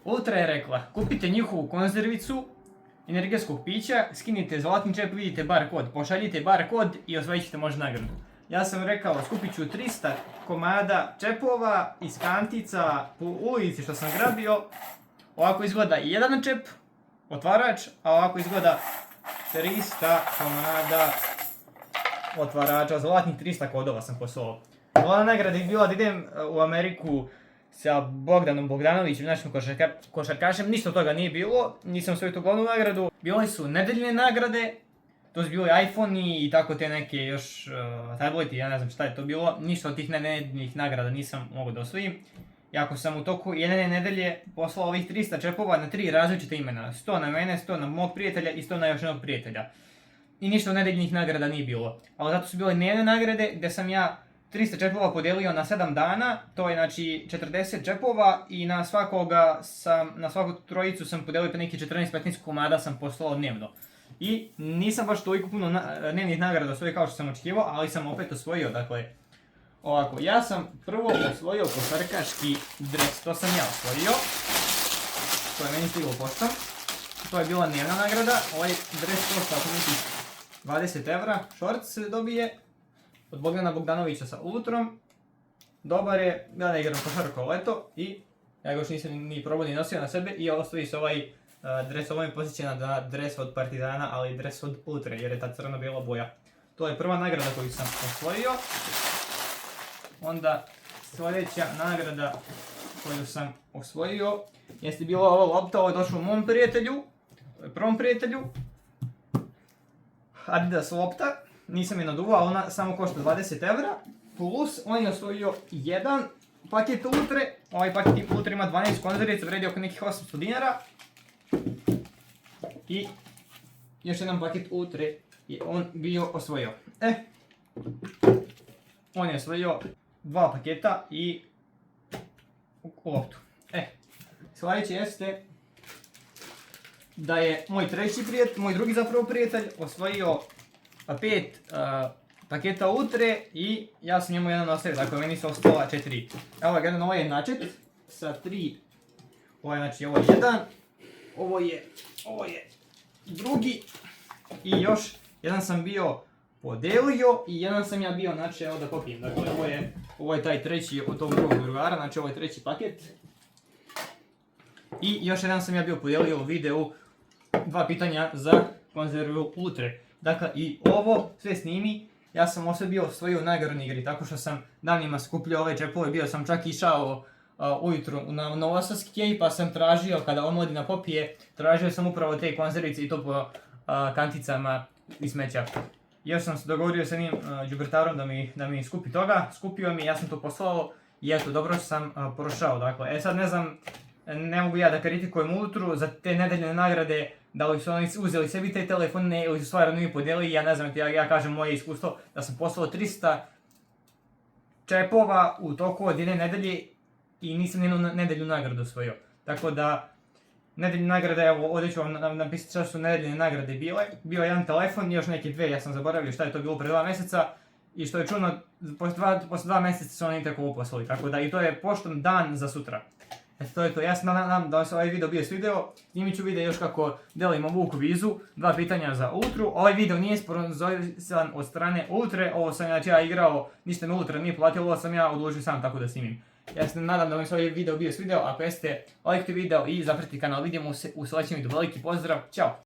Ultra je rekla, kupite njihovu konzervicu energetskog pića, skinite zlatni čep, vidite bar kod, pošaljite bar kod i osvojit ćete možda nagradu. Ja sam rekao, skupit ću 300 komada čepova iz kantica po ulici što sam grabio. Ovako izgleda jedan čep, otvarač, a ovako izgleda 300 komada otvarača, zlatnih 300 kodova sam poslao. Glavna nagrada je bila da idem u Ameriku sa Bogdanom Bogdanovićem, našim košarkašem, ništa od toga nije bilo, nisam osvojio tu glavnu nagradu. Bile su nedeljne nagrade, to su bili iPhone-i i tako te neke još tableti, ja ne znam šta je to bilo, ništa od tih nedeljnih nagrada nisam mogao da osvojim. Iako sam u toku jedne nedelje poslao ovih 300 čepova na 3 različite imena, 100 na mene, 100 na mog prijatelja i 100 na još jednog prijatelja. I ništa od nedeljnih nagrada nije bilo, ali zato su bile dnevne nagrade gdje sam ja 300 čepova podijelio na 7 dana, to je znači 40 čepova i na svaku trojicu sam podijelio pa neki 14-15 komada sam poslao dnevno. I nisam baš toliko puno dnevnih nagrada osvojio kao što sam očekivao, ali sam opet osvojio, dakle, ovako, ja sam prvo osvojio košarkaški dres, to sam ja osvojio, to je meni stiglo poštom, to je bila dnevna nagrada, ovaj dres košta oko nekih 20 evra, short se dobije, od Bogdana Bogdanovića sa Ultrom, dobar je, ja ne igram košarku leto i ja ga još nisam ni probao ni nosio na sebe i ostavi se ovaj dres, ovo mi posjeća na dres od Partizana, ali dres od Ultre jer je ta crno-bijela boja. To je prva nagrada koju sam osvojio. Onda sljedeća nagrada koju sam osvojio jeste bila ova lopta, ovo je došlo mom prijatelju, prvom prijatelju. Adidas lopta, nisam je naduvao, ona samo košta 20 evra, plus on je osvojio jedan paket Ultre, ovaj paket Ultre ima 12 konzervica, vredi oko nekih 800 dinara. I još jedan paket Ultre je on bio osvojio. On je osvojio 2 paketa i loptu. Sljedeće jeste da je moj drugi zapravo prijatelj osvojio 5 paketa Ultre i ja sam njemu jedan ostavio, dakle meni su ostala 4. Evo ga jedan, ovo je načet sa 3, ovo je znači ovo je jedan, ovo je drugi i još jedan sam bio podelio i jedan sam ja bio, znači evo da popijem, dakle ovo je taj treći od tog drugog drugara, znači ovo je treći paket. I još jedan sam ja bio podijelio u videu 2 pitanja za konzervu Ultre. Dakle i ovo sve snimi, ja sam bio osvojio u nagradnoj igri tako što sam danima skupljao ove čepove, bio sam čak išao ujutru na Novosadski pa sam tražio, kada omladina popije, tražio sam upravo te konzervice i to po kanticama iz smeća. Još sam se dogovorio sa njim đubretarom da mi skupi toga, skupio mi, ja sam to poslao i eto, dobro sam prošao. Dakle, sad ne znam, ne mogu ja da kritikujem Ultru za te nedeljne nagrade, da li su oni uzeli sebi te telefone ili su stvarno njih podijelili, ja ne znam, ja kažem moje iskustvo da sam poslao 300 čepova u toku od jedne nedelje i nisam nijednu nedelju nagradu osvojio. Tako da, nedeljne nagrade, evo ovdje ću vam napisati što su nedeljne nagrade bile. Bio je jedan telefon i još neke 2, ja sam zaboravio šta je to bilo pre 2 mjeseca. I što je čudno, posle 2 mjeseca su oni tako poslali, tako da i to je poštom dan za sutra. Eto to je to, ja se nadam da vam se ovaj video bio svideo, snimit ću video još kako delim ovu kvizu, 2 pitanja za Ultru. Ovaj video nije sponzorisan od strane Ultre, ovo sam ja igrao, ništa me Ultra nije platilo, ovo sam ja odlučio sam tako da snimim. Ja se nadam da vam se ovaj video bio svideo, ako jeste, lajkujte video i zapratite kanal, vidimo se u sljedećem videu, veliki pozdrav, ćao!